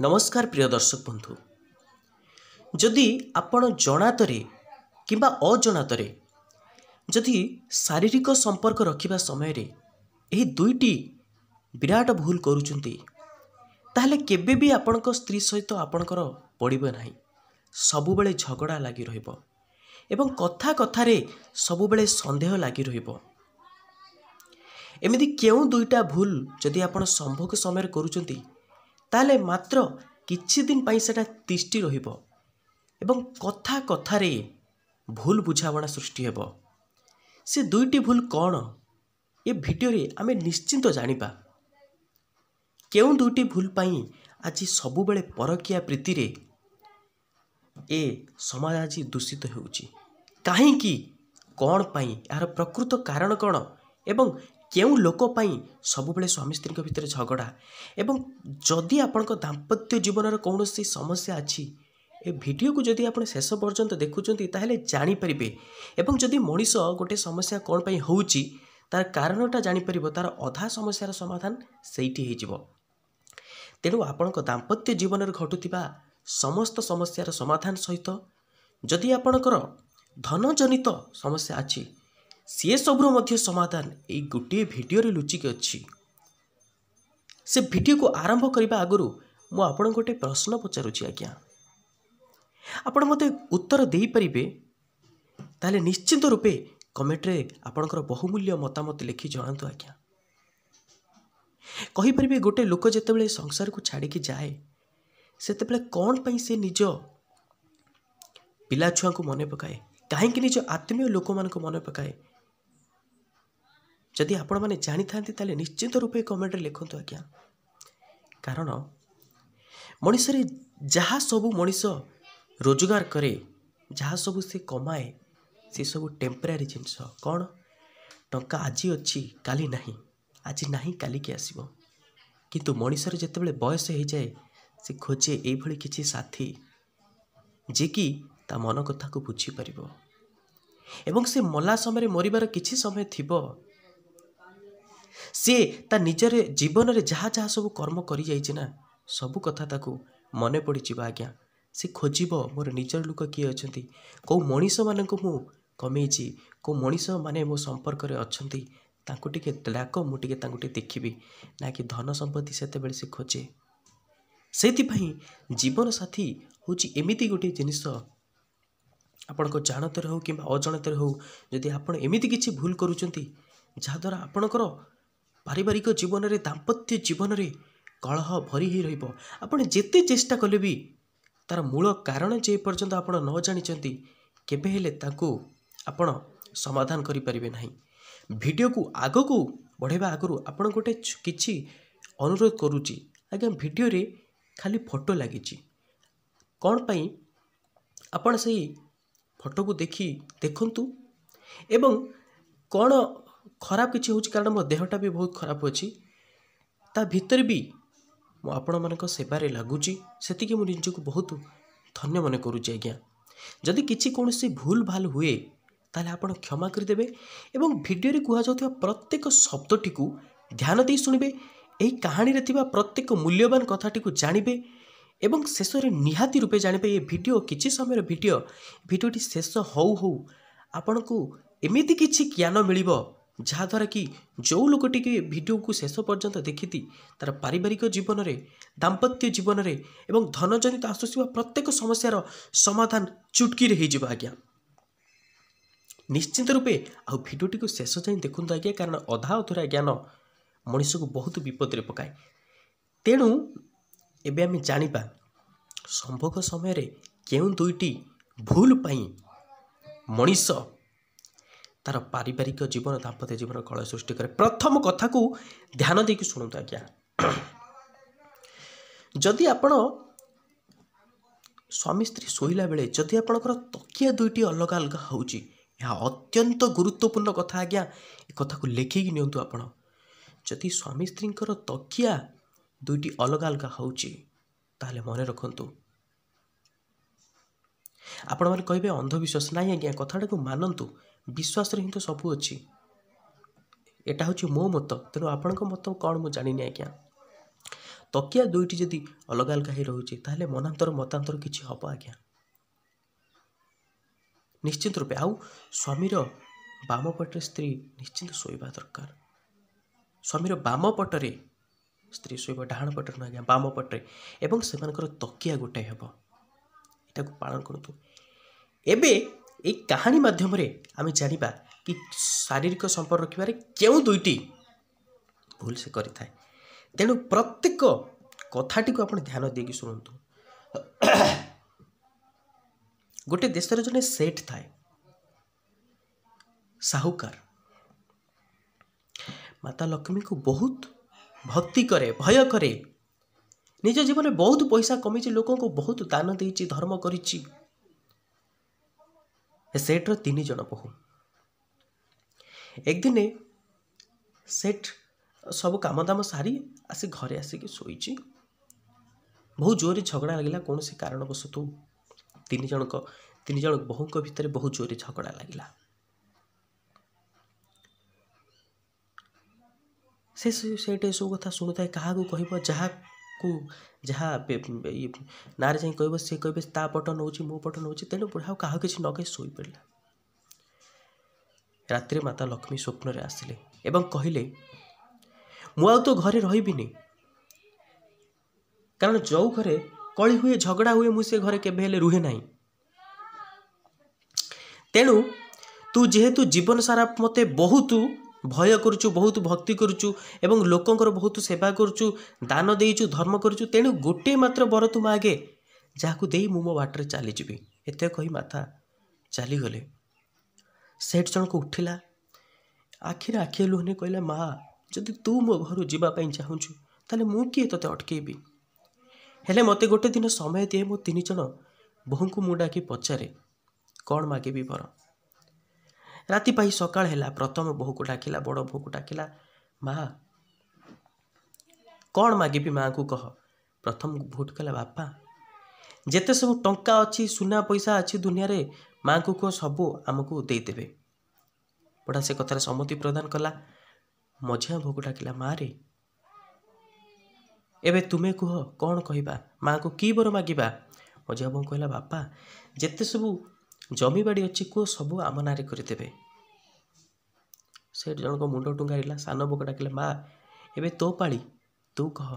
नमस्कार प्रिय दर्शक बंधु। जदि आपण जनातरे किंबा अजनातरे जदि शारीरिक संपर्क रखिबा समय रे एही दुईटी विराट भूल करूचंती ताहले केबे भी आपणक स्त्री सहित आपणकर पड़िबो नाही। सबुबेले झगड़ा लागी रहिबो एवं कथा कथारे सबुबेले संदेह लागी रहिबो। एमिति केउ दुईटा भूल जदि आपण संभोग समय करूचंती ताले मात्र किछि दिन पाई सेटा तिष्टि रहिबो एवं कथा कथारे भूल बुझावणा सृष्टि हेबो। से दुईटी भूल कौन ये भिडियो रे आमे निश्चिंत जानिबा। केउ दुईटी भूल पाई आज सबुबेले परकिया प्रीति रे ए समाज आज दूषित होउची काहेकि कौन पाई यार प्रकृत कारण कौन एवं केउ लोक पाई सबुबेले स्वामी स्त्री भितर झगड़ा एवं जदि आपणक दाम्पत्य जीवन कौन सी समस्या अच्छी ए वीडियो को जदि आप शेष पर्यंत देखुंत ताहले जानी परिबे एवं जदि मनीष गोटे समस्या कौन पाई होउची तार कारणटा जानी परिबो तार अधा समस्यार समाधान सेठी हे जिवो। तेणु आपणक दाम्पत्य जीवन घटुथिबा समस्त समस्यार समाधान सहित जदि आपणकर धनजनित समस्या अच्छी सी सबुर मध्य समाधान यही गोटे वीडियो रे लुचिक अच्छी। से वीडियो को आरंभ करने आगु मु आपन गोटे प्रश्न पचारुची आज्ञा आपण मते उत्तर दे परिबे ताले निश्चित रूपे कमेंट रे आपनकर बहुमूल्य मतामत लिखि जणांतु आज्ञा। कहि परिबे गोटे लोक जेतेबेले संसार को छाड़ी की जाए सेतेबेले कौन पई से निज पिला छुआ को मने पकाए काहेकि निज आत्मीय लोक मान को मने पकाए। जदि आपण माने जानी थांती ताले निश्चित रूपे कमेंट रे लिखंतु आज्ञा। कारण मनीष रे जहाँ सबू मनीष रोजगार करे जहाँ सबू से कमाए से सबू टेम्परारी जिनस कौन टंका आज अच्छी काली नहीं आज नहीं काली के आसीबो। किंतु मनीष रे जेतेबेले बयस हो जाए से खोजे एभली किछि साथी जे कि ता मन कथा को बुझी परिबो एवं से मला समय मरिबार किछि समय थिबो सी ता निजर जीवन रे जहाँ जहाँ सब कर्म करी जाइछि ना सबू कथा ताकू मने पड़ी जीवा आज्ञा। से खोजिबो मोर निजर लोक किए अछंती को मनीष मानक मु कमेछि को मनीष माने मो संपर्क रे अछंती तांको टिके डाक मु टिके तांको टिके देखिबी ना कि धन संपत्ति सेते बेले से खोजे। सेति पई जीवन साथी होची एमिति गोटे जिनिस आपण को जानतर हो कि अजाणतर हो जदि आपण एमिति किछि भूल करूचंती जहाँ द्वारा आपणकर पारिवारिक जीवन रे दाम्पत्य जीवन रे कलह भरी ही रहिबो। आपण जेते चेष्टा कले भी तार मूल कारण जे पर्यंत आपण न जानिचंती केबे हेले ताकू आपण समाधान करि परिबे नाही। वीडियो को आगो को बढ़ेबा आगु आपण गोटे किछि अनुरोध करूची आज्ञा। वीडियो रे खाली फोटो लागिची कौन पाई आपण सही फोटो को देखंतु एवं कौन खराब किसी हो कारण मो देहटा भी बहुत खराब अच्छी ता भीतर भी मो आपण मानक सेवारे लगुची सेतिके मो निजको बहुत धन्य मन करूची आज्ञा। जदि किसी कौन सी भूल भाल हुए ताले आपण क्षमा करदेबे एवं वीडियो रे कुहा जाउथिबा प्रत्येक शब्दटी को ध्यान दे सुनिबे एही कहानी रे थिबा प्रत्येक मूल्यवान कथाटी को जानिबे एवं शेष रे निहाती रूपे जानिबे। ये वीडियो किछि समय वीडियोटी शेष हौ हौ आपण को एमिति किछि ज्ञान मिलिबो जहाँ द्वारा कि जो लोकटी के वीडियो को शेष पर्यंत देखी तार पारिवारिक जीवन रे दाम्पत्य जीवन रे एवं धनजनित आସୁଥିବା प्रत्येक समस्यार समाधान चुटकी रे हो आज्ञा। निश्चित रूपे आ वीडियोटी को शेष जाए देखु आज्ञा कारण अधा अधूरा ज्ञान मनीष को बहुत विपद रे पकाए। तेणु एबे आम जानिबा संभोग समय रे केउ दुईटी भूल पाई मनीष तार पारिवारिक जीवन दाम्पत्य जीवन कलह सृष्टि करे। प्रथम कथा को ध्यान देकी शुणु आज्ञा। जदि आपण स्वामी स्त्री शोइला बेले जदि आपणकर तकिया दुईटी अलग अलग होउची यह अत्यंत गुरुत्वपूर्ण कथा आज्ञा। ए कथा को लेखिकी नियंतु आपण जदि स्वामी स्त्रींकर तकिया दुईटी अलग अलग होउची ताले मने रखंतु। आपण माने कहबे अंधविश्वास नाही आज्ञा कथाटा को मानंतु विश्वास रे ही तो सबू अच्छी एटा हूँ मो मत। तेणु आपण मत कौन मुझे जानी आज्ञा। तकिया दुईटी जदि अलग अलग ही रोचे ताहले मनांतर मतांतर किसी हम आज्ञा निश्चित रूपे आउ स्वामीर बाम पटे स्त्री निश्चिंत शोवा दरकार स्वामीर बाम पटरे स्त्री शोब डाण पटर आज्ञा बाम पटे एवं से तकिया गोटे हेब यहाँ पालन करूँ एबे ए कहानी माध्यम आम जाना कि शारीरिक संपर्क रखिबारे क्यों दुईटी भूल से करें तेणु प्रत्येक कथाटी को आपण ध्यान देकी शुणु गोटे देश जने सेठ थाए साहूकार माता लक्ष्मी को बहुत भक्ति करे भय करे निज जीवन में बहुत पैसा कमी लोक को बहुत दान देती धर्म करिछि सेठ तीन जन बहु एक दिने सेठ सब काम दाम सारी आसी घरे आसिक शोची बहुत जोर झगड़ा लगिला कौन से कारणवशतु तीन जन बहु भितर बहुत जोर झगड़ा लगिला से सब कथा शुणुए क्या कह जहाँ ना जा कह सी कहे ता पट नौ मो पट नौ तेणु बुढ़ा क्या किसी न कही शोई पड़ा रात्रि माता लक्ष्मी स्वप्न रे आसिले एवं कहले मु तो घरे रही कारण जो घरे कली हुए झगड़ा हुए मुझे घरे केबे रुहे ना तेणु तू जेहेतु जीवन सारा मते बहुत भय करुचु बहुत भक्ति करुचु एवं लोकंकर बहुत सेवा करुचु दान देइचु धर्म करुचु तेणु गोटे मात्र बर तुम आगे जहाक दे मु मो बाटर चली जीवी एत कही माता चलीगले सेठ जन को उठिला आखिरे आखि लुहने कहला माँ जदि तू मो घर जावाई चाहूँ ताले मु किए तोते अटकेबी हेले मते गोटे दिन समय दिए मो तीन जन बोहू को मु डाकी पचारे कौन मागेबी बर राति पाई सकाळ है प्रथम बोहू को डाकिला बड़ बोहू को डाकिला माँ कौन मागेबी माँ को कह प्रथम भोट कला बापा जेते सब टंका अच्छी सुना पैसा अच्छी दुनिया रे माँ को कह सबू आमको देदेवे बड़ा से कथार सम्मति प्रदान कला मझिया भोग डाकिला माँ रे एबे तुमे कह कौन कहबा माँ को की बर मागिबा मझिया बोहू कहला बापा जेते सबू जमी बाड़ी अच्छी कह सबू आम नारे करदेवे सेठ जन को मुंड टुंगारिला सान बोक डाकिले माँ एबे तो पाली तू कह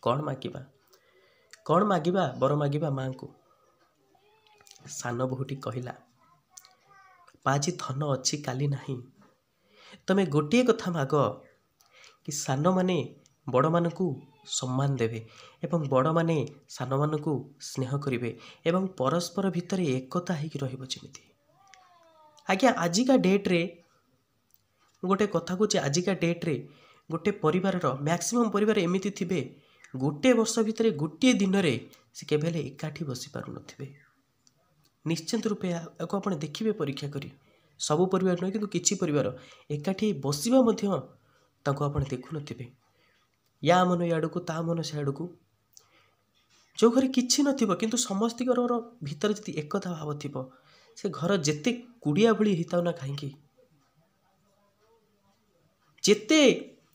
कौन मागिबा बर मागिबा माँ को सान बोहूटी कहला पाजी धन अच्छी काली नहीं तमे गोटे कथा माग कि सान माने बड़ मान को सम्मान देवे एवं बड़ माने सान मान को स्नेह करिवे एवं परस्पर भितर एकता होगी रहिबो जेमिति आज्ञा आजिका डेट रे गोटे कथा कहूँ आजिका डेट रे गोटे परिवार मैक्सिमम परिवार एमिति थिबे गोटे वर्ष भितर गोटे दिन रे से केवल एकाठी बसी पारु नथिबे निश्चित रूपे आपको आपण देखिबे परीक्षा करी सबु परिवार नहीं किंतु किछि परिवार एकाठी बसिबा मध्य ताको आपण देखु नथिबे या मन याड़ को ता मन से आड़ को जो घर किछि नथिबो किंतु समस्त घर भीतर जदि एकता भाव थिबो से घर जेते कुड़िया भली हिताउ ना कहीं जेते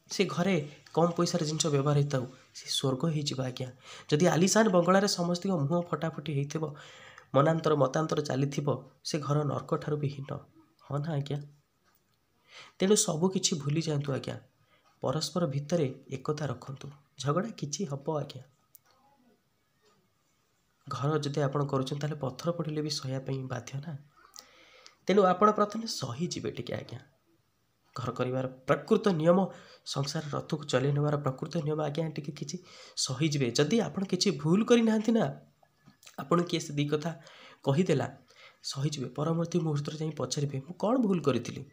से घरे कम पैसार जिनस व्यवहार होता से स्वर्ग हो आज्ञा जदि आलिशान बंगलार समस्त मुह फटाफटी हो मनांतर मतांतर चली से घर नर्क ठार भी हीन हाँ ना आज्ञा तेणु सबकि भूली जातु आज्ञा परस्पर भितर एकता रखु झगड़ा किछि हब आज्ञा घर जदि आप कर पत्थर पड़े भी सहायपाई बाध्य ना तेणु आपण प्रथम सही जीवे टिके आज्ञा घर कर प्रकृत नियम संसार रथ को चल नेबार प्रकृत नियम आज्ञा टिके किछि सही जीवे जदि आपण किछि भूल करना आपण किए से दी कथा कहीदेला सही जीवे परवर्ती मुहूर्त जाई पचारे मु कौन भूल करी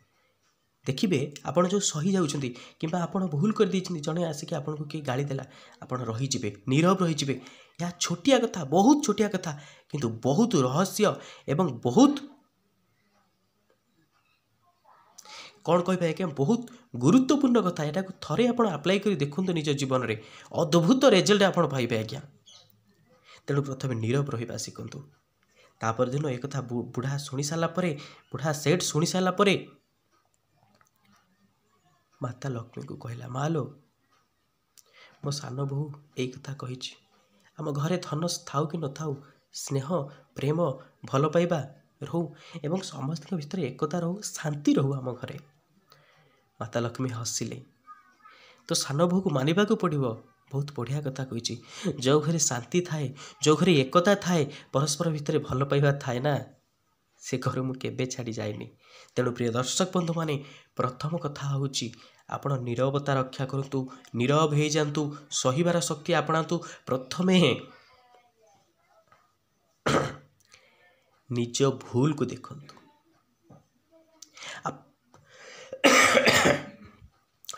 देखिए आपण जो सही जाउछंती किंबा आपण भूल कर दी जड़े आसिक आपन को किए गाली देला आपण रहीजे नीरव रहीजे या छोटिया कथा बहुत छोटिया कथा किंतु बहुत रहस्य एवं बहुत कौन कह आज्ञा बहुत गुरुत्वपूर्ण कथा यहाँ थरे आप अप्लाई कर देखु निज जीवन में अद्भुत रिजल्ट आप पाइबे आज्ञा तेणु प्रथम नीरव रहा शिखु तापर दिन एक कथा बुढ़ा शुणी सारापर बुढ़ा सेठ शुणी सारापर माता लक्ष्मी को कहला माँ लो ମୋ ସାନ ବୋହୂ ଏଇ କଥା କହିଛି, ଆମ ଘରେ ଧନ ଥାଉ କି ନଥାଉ, ସ୍ନେହ, ପ୍ରେମ, ଭଲ ପାଇବା ରହୁ ଏବଂ ସମସ୍ତଙ୍କ ଭିତରେ ଏକତା ରହୁ, ଶାନ୍ତି ରହୁ ଆମ ଘରେ। ମାତା ଲକ୍ଷ୍ମୀ ହସିଲେ। ତ ସାନ ବୋହୂକୁ ମାନିବାକୁ ପଡ଼ିବ। ବହୁତ ବଢ଼ିଆ କଥା କହିଛି। ଯେଉଁ ଘରେ ଶାନ୍ତି ଥାଏ, ଯେଉଁ ଘରେ ଏକତା ଥାଏ, ପରସ୍ପର ଭିତରେ ଭଲ ପାଇବା ଥାଏ ନା, ସେ ଘରୁ ମୁଁ କେବେ ଛାଡ଼ି ଯାଇନି। ତେଣୁ ପ୍ରିୟ ଦର୍ଶକ ବନ୍ଧୁମାନେ, ପ୍ରଥମ କଥା ହେଉଛି ଆପଣ ନୀରବତା ରକ୍ଷା କରନ୍ତୁ, ନୀରବ ହେଇଯାଆନ୍ତୁ, ସହିବାର ଶକ୍ତି ଆପଣାନ୍ତୁ। ପ୍ରଥମେ ନିଜ ଭୁଲକୁ ଦେଖନ୍ତୁ।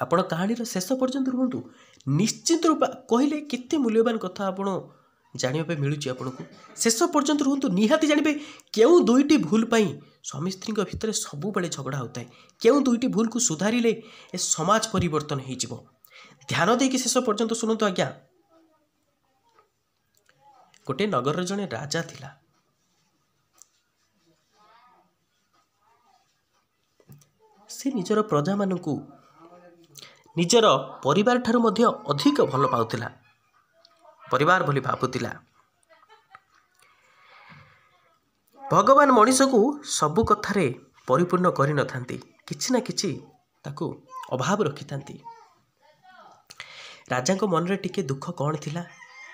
ଆପଣ କାହାଣୀର ଶେଷ ପର୍ଯ୍ୟନ୍ତ ରୁହନ୍ତୁ। ନିଶ୍ଚିତ ରୂପେ କହିଲେ କେତେ ମୂଲ୍ୟବାନ କଥା ଆପଣ ଜାଣିବା ପାଇଁ ମିଳୁଛି ଆପଣଙ୍କୁ। ଶେଷ ପର୍ଯ୍ୟନ୍ତ ରୁହନ୍ତୁ, ନିହାତି ଜାଣିବେ କେଉଁ ଦୁଇଟି ଭୁଲ ପାଇଁ ସ୍ୱାମୀ ସ୍ତ୍ରୀଙ୍କ ଭିତରେ ସବୁବେଳେ ଝଗଡ଼ା ହେଉଥାଏ, କେଉଁ ଦୁଇଟି ଭୁଲକୁ ସୁଧାରିଲେ ଏ ସମାଜ ପରିବର୍ତ୍ତନ ହେଇଯିବ। ଧ୍ୟାନ ଦେଇକି ଶେଷ ପର୍ଯ୍ୟନ୍ତ ଶୁଣନ୍ତୁ ଆଜ୍ଞା। ଗୋଟିଏ ନଗରର ଜଣେ ରାଜା ଥିଲା। ସେ ନିଜର ପ୍ରଜାମାନଙ୍କୁ ନିଜର ପରିବାର ଠାରୁ ମଧ୍ୟ ଅଧିକ ଭଲ ପାଉଥିଲା, ପରିବାର ବୋଲି ଭାବୁଥିଲା। ଭଗବାନ ମଣିଷକୁ ସବୁ କଥାରେ ପରିପୂର୍ଣ୍ଣ କରିନଥାନ୍ତି, କିଛି ନା କିଛି ତାକୁ ଅଭାବ ରଖିଥାନ୍ତି। ରାଜାଙ୍କ ମନରେ ଟିକେ ଦୁଃଖ କ'ଣ ଥିଲା?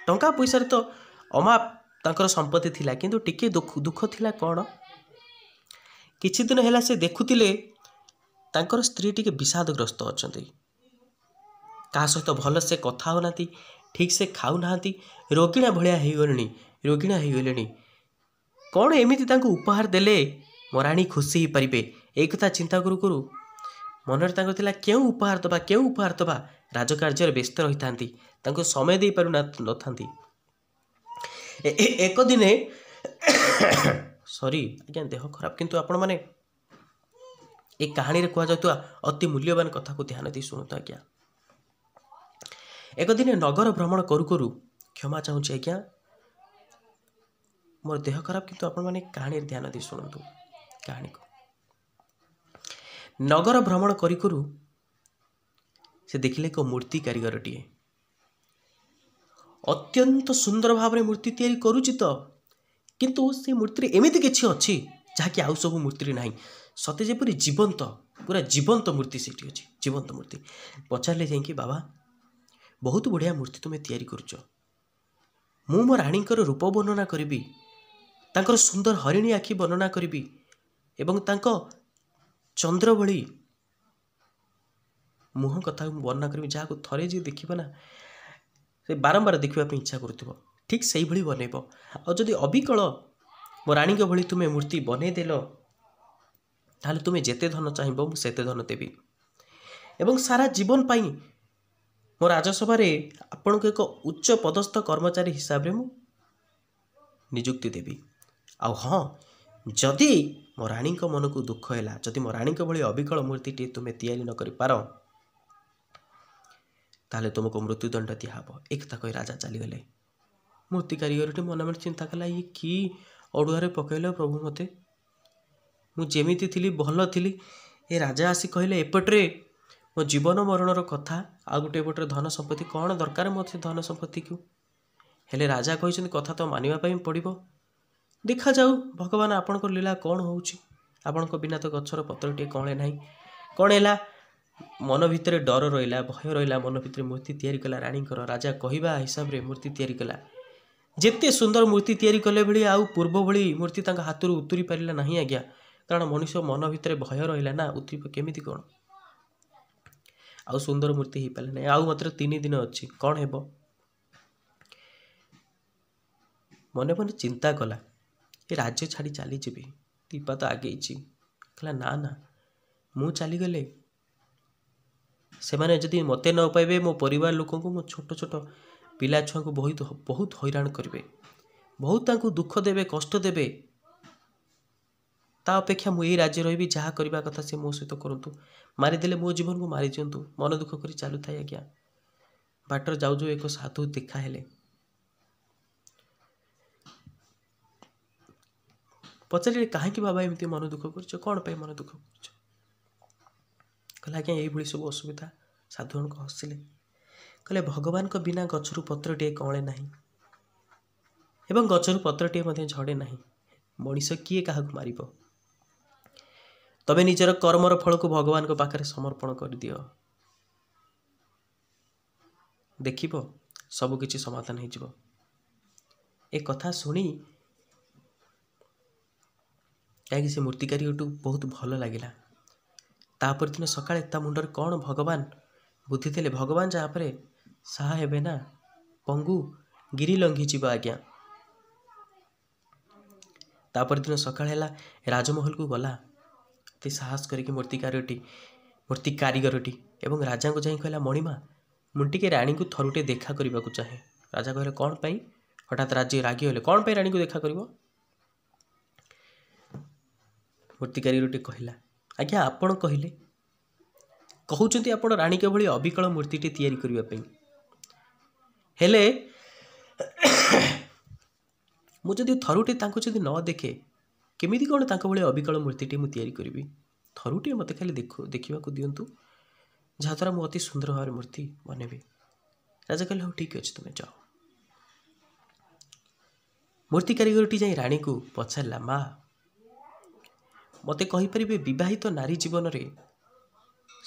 ଟଙ୍କା ପଇସାରେ ତ ଅମାପ ତାଙ୍କର ସମ୍ପତ୍ତି ଥିଲା, କିନ୍ତୁ ଟିକେ ଦୁଃଖ ଥିଲା କ'ଣ? କିଛି ଦିନ ହେଲା ସେ ଦେଖୁଥିଲେ ତାଙ୍କର ସ୍ତ୍ରୀ ଟିକେ ବିଷାଦଗ୍ରସ୍ତ ଅଛନ୍ତି। କାହା ସହିତ ଭଲସେ କଥା ହେଉନାହାନ୍ତି, ଠିକ୍ସେ ଖାଉନାହାନ୍ତି, ରୋଗିଣା ଭଳିଆ ହେଇଗଲେଣି। କ'ଣ ଏମିତି ତାଙ୍କୁ ଉପହାର ଦେଲେ ମୋ ରାଣୀ ଖୁସି ହେଇପାରିବେ? ଏଇ କଥା ଚିନ୍ତା କରୁ କରୁ ମନରେ ତାଙ୍କର ଥିଲା କେଉଁ ଉପହାର ଦେବା। ରାଜକାର୍ଯ୍ୟରେ ବ୍ୟସ୍ତ ରହିଥାନ୍ତି, ତାଙ୍କୁ ସମୟ ଦେଇପାରୁନଥାନ୍ତି। ଏକ ଦିନେ ଆଜ୍ଞା ଦେହ ଖରାପ, କିନ୍ତୁ ଆପଣମାନେ এই କାହାଣୀରେ କୁହାଯାଉଥିବା ଅତି ମୂଲ୍ୟବାନ କଥାକୁ ଧ୍ୟାନ ଦେଇ ଶୁଣନ୍ତୁ ଆଜ୍ଞା। ଏକ ଦିନେ ନଗର ଭ୍ରମଣ କରୁ କରୁ, କ୍ଷମା ଚାହୁଁଛି ଆଜ୍ଞା, ମୋର ଦେହ ଖରାପ, କିନ୍ତୁ ଆପଣମାନେ କାହାଣୀରେ ଧ୍ୟାନ ଦେଇ ଶୁଣନ୍ତୁ କାହାଣୀକୁ। ନଗର ଭ୍ରମଣ କରୁ କରୁ ସେ ଦେଖିଲେ ଏକ ମୂର୍ତ୍ତି କାରିଗରଟିଏ ଅତ୍ୟନ୍ତ ସୁନ୍ଦର ଭାବରେ ମୂର୍ତ୍ତି ତିଆରି କରୁଛି ତ, କିନ୍ତୁ ସେ ମୂର୍ତ୍ତିରେ ଏମିତି କିଛି ଅଛି ଯାହାକି ଆଉ ସବୁ ମୂର୍ତ୍ତିରେ ନାହିଁ। ସତେ ଯେପରି ପୁରା ଜୀବନ୍ତ ମୂର୍ତ୍ତି ସେଠି ଅଛି, ଜୀବନ୍ତ ମୂର୍ତ୍ତି। ପଚାରିଲେ ଯାଇକି, ବାବା ବହୁତ ବଢ଼ିଆ ମୂର୍ତ୍ତି ତୁମେ ତିଆରି କରୁଛ, ମୁଁ ମୋ ରାଣୀଙ୍କର ରୂପ ବର୍ଣ୍ଣନା କରିବି, ତାଙ୍କର ସୁନ୍ଦର ହରିଣୀ ଆଖି ବର୍ଣ୍ଣନା କରିବି ଏବଂ ତାଙ୍କ ଚନ୍ଦ୍ର ଭଳି ମୁହଁ କଥା ମୁଁ ବର୍ଣ୍ଣନା କରିବି, ଯାହାକୁ ଥରେ ଯିଏ ଦେଖିବ ନା ସେ ବାରମ୍ବାର ଦେଖିବା ପାଇଁ ଇଚ୍ଛା କରୁଥିବ। ଠିକ୍ ସେଇଭଳି ବନେଇବ। ଆଉ ଯଦି ଅବିକଳ ମୋ ରାଣୀଙ୍କ ଭଳି ତୁମେ ମୂର୍ତ୍ତି ବନେଇଦେଲ, ତାହେଲେ ତୁମେ ଯେତେ ଧନ ଚାହିଁବ ମୁଁ ସେତେ ଧନ ଦେବି ଏବଂ ସାରା ଜୀବନ ପାଇଁ ମୋ ରାଜସଭାରେ ଆପଣଙ୍କୁ ଏକ ଉଚ୍ଚ ପଦସ୍ଥ କର୍ମଚାରୀ ହିସାବରେ ମୁଁ ନିଯୁକ୍ତି ଦେବି। ଆଉ ହଁ, ଯଦି ମୋ ରାଣୀଙ୍କ ମନକୁ ଦୁଃଖ ହେଲା, ଯଦି ମୋ ରାଣୀଙ୍କ ଭଳି ଅବିକଳ ମୂର୍ତ୍ତିଟି ତୁମେ ତିଆରି ନ କରିପାର, ତାହେଲେ ତୁମକୁ ମୃତ୍ୟୁଦଣ୍ଡ ଦିଆହେବ। ଏ କଥା କହି ରାଜା ଚାଲିଗଲେ। ମୂର୍ତ୍ତି କାରିଗରଟି ମନେ ମନେ ଚିନ୍ତା କଲା, ଇଏ କି ଅଡ଼ୁଆରେ ପକାଇଲ ପ୍ରଭୁ ମୋତେ, ମୁଁ ଯେମିତି ଥିଲି ଭଲ ଥିଲି, ଏ ରାଜା ଆସି କହିଲେ ଏପଟରେ ମୋ ଜୀବନ ମରଣର କଥା, ଆଉ ଗୋଟେ ଏପଟରେ ଧନ ସମ୍ପତ୍ତି, କ'ଣ ଦରକାର ମୋତେ ଧନ ସମ୍ପତ୍ତିକୁ? ହେଲେ ରାଜା କହିଛନ୍ତି କଥା ତ ମାନିବା ପାଇଁ ପଡ଼ିବ। ଦେଖାଯାଉ ଭଗବାନ ଆପଣଙ୍କର ଲୀଳା କ'ଣ ହେଉଛି। ଆପଣଙ୍କ ବିନା ତ ଗଛର ପତ୍ରଟିଏ କଅଁଳେ ନାହିଁ। କ'ଣ ହେଲା? ମନ ଭିତରେ ଡର ରହିଲା, ଭୟ ରହିଲା, ମନ ଭିତରେ ମୂର୍ତ୍ତି ତିଆରି କଲା ରାଣୀଙ୍କର। ରାଜା କହିବା ହିସାବରେ ମୂର୍ତ୍ତି ତିଆରି କଲା। ଯେତେ ସୁନ୍ଦର ମୂର୍ତ୍ତି ତିଆରି କଲେ ଭଳି ଆଉ ପୂର୍ବ ଭଳି ମୂର୍ତ୍ତି ତାଙ୍କ ହାତରୁ ଉତୁରି ପାରିଲା ନାହିଁ ଆଜ୍ଞା। କାରଣ ମଣିଷ ମନ ଭିତରେ ଭୟ ରହିଲା ନା, ଉତୁରିବ କେମିତି କ'ଣ? ଆଉ ସୁନ୍ଦର ମୂର୍ତ୍ତି ହେଇପାରିଲା ନାହିଁ। ଆଉ ମାତ୍ର 3 ଦିନ ଅଛି, କ'ଣ ହେବ? ମନେ ମନେ ଚିନ୍ତା କଲା, ଏ ରାଜ୍ୟ ଛାଡ଼ି ଚାଲିଯିବି, ଦୀପା ତ ଆଗେଇଛି। କହିଲା ନା, ମୁଁ ଚାଲିଗଲେ ସେମାନେ ଯଦି ମୋତେ ନ ପାଇବେ, ମୋ ପରିବାର ଲୋକଙ୍କୁ, ମୋ ଛୋଟ ଛୋଟ ପିଲା ଛୁଆଙ୍କୁ ବହୁତ ହଇରାଣ କରିବେ, ବହୁତ ତାଙ୍କୁ ଦୁଃଖ ଦେବେ, କଷ୍ଟ ଦେବେ। ତା ଅପେକ୍ଷା ମୁଁ ଏଇ ରାଜ୍ୟ ରହିବି, ଯାହା କରିବା କଥା ସେ ମୋ ସହିତ କରନ୍ତୁ, ମାରିଦେଲେ ମୋ ଜୀବନକୁ ମାରି ଦିଅନ୍ତୁ। ମନ ଦୁଃଖ କରି ଚାଲୁଥାଏ ଆଜ୍ଞା। ବାଟରେ ଯାଉ ଯାଉ ଏକ ସାଧୁ ଦେଖା ହେଲେ। ପଚାରିଲେ, କାହିଁକି ବାବା ଏମିତି ମନ ଦୁଃଖ କରୁଛ, କ'ଣ ପାଇଁ ମନ ଦୁଃଖ କରୁଛ? କହିଲା, ଆଜ୍ଞା ଏଇଭଳି ସବୁ ଅସୁବିଧା। ସାଧୁ ଜଣକ ହସିଲେ, କହିଲେ ଭଗବାନଙ୍କ ବିନା ଗଛରୁ ପତ୍ରଟିଏ କଅଁଳେ ନାହିଁ ଏବଂ ଗଛରୁ ପତ୍ରଟିଏ ମଧ୍ୟ ଝଡ଼େ ନାହିଁ। ମଣିଷ କିଏ କାହାକୁ ମାରିବ? ତମେ ନିଜର କର୍ମର ଫଳକୁ ଭଗବାନଙ୍କ ପାଖରେ ସମର୍ପଣ କରିଦିଅ, ଦେଖିବ ସବୁକିଛି ସମାଧାନ ହେଇଯିବ। ଏ କଥା ଶୁଣି କାହିଁକି ସେ ମୂର୍ତ୍ତିକାରୀଠୁ ବହୁତ ଭଲ ଲାଗିଲା। ତାପର ଦିନ ସକାଳେ ତା ମୁଣ୍ଡରେ କ'ଣ ଭଗବାନ ବୁଦ୍ଧି ଦେଲେ, ଭଗବାନ ଯାହାପରେ ସାହା ହେବେ ନା, ପଙ୍ଗୁ ଗିରି ଲଙ୍ଘିଯିବ ଆଜ୍ଞା। ତାପର ଦିନ ସକାଳ ହେଲା, ରାଜମହଲକୁ ଗଲା ଅତି ସାହସ କରିକି ମୂର୍ତ୍ତି କାରିଗରଟି ଏବଂ ରାଜାଙ୍କୁ ଯାଇ କହିଲା, ମଣିମା ମୁଁ ଟିକେ ରାଣୀଙ୍କୁ ଥରୁଟେ ଦେଖା କରିବାକୁ ଚାହେଁ। ରାଜା କହିଲେ, କ'ଣ ପାଇଁ? ହଠାତ୍ ରାଗିଗଲେ, କ'ଣ ପାଇଁ ରାଣୀଙ୍କୁ ଦେଖା କରିବ? ମୂର୍ତ୍ତି କାରିଗରଟି କହିଲା, ଆଜ୍ଞା ଆପଣ କହୁଛନ୍ତି ଆପଣ ରାଣୀଙ୍କ ଭଳି ଅବିକଳ ମୂର୍ତ୍ତିଟି ତିଆରି କରିବା ପାଇଁ, ହେଲେ ମୁଁ ଯଦି ଥରୁଟେ ତାଙ୍କୁ ଯଦି ନ ଦେଖେ, କେମିତି କ'ଣ ତାଙ୍କ ଭଳି ଅବିକଳ ମୂର୍ତ୍ତିଟି ମୁଁ ତିଆରି କରିବି? ଥରୁଟିଏ ମୋତେ ଖାଲି ଦେଖିବାକୁ ଦିଅନ୍ତୁ, ଯାହାଦ୍ୱାରା ମୁଁ ଅତି ସୁନ୍ଦର ଭାବରେ ମୂର୍ତ୍ତି ବନେଇବି। ରାଜା କହିଲେ, ହଉ ଠିକ୍ ଅଛି, ତୁମେ ଯାଅ। ମୂର୍ତ୍ତି କାରିଗରଟି ଯାଇ ରାଣୀକୁ ପଚାରିଲା, ମା ମୋତେ କହିପାରିବେ ବିବାହିତ ନାରୀ ଜୀବନରେ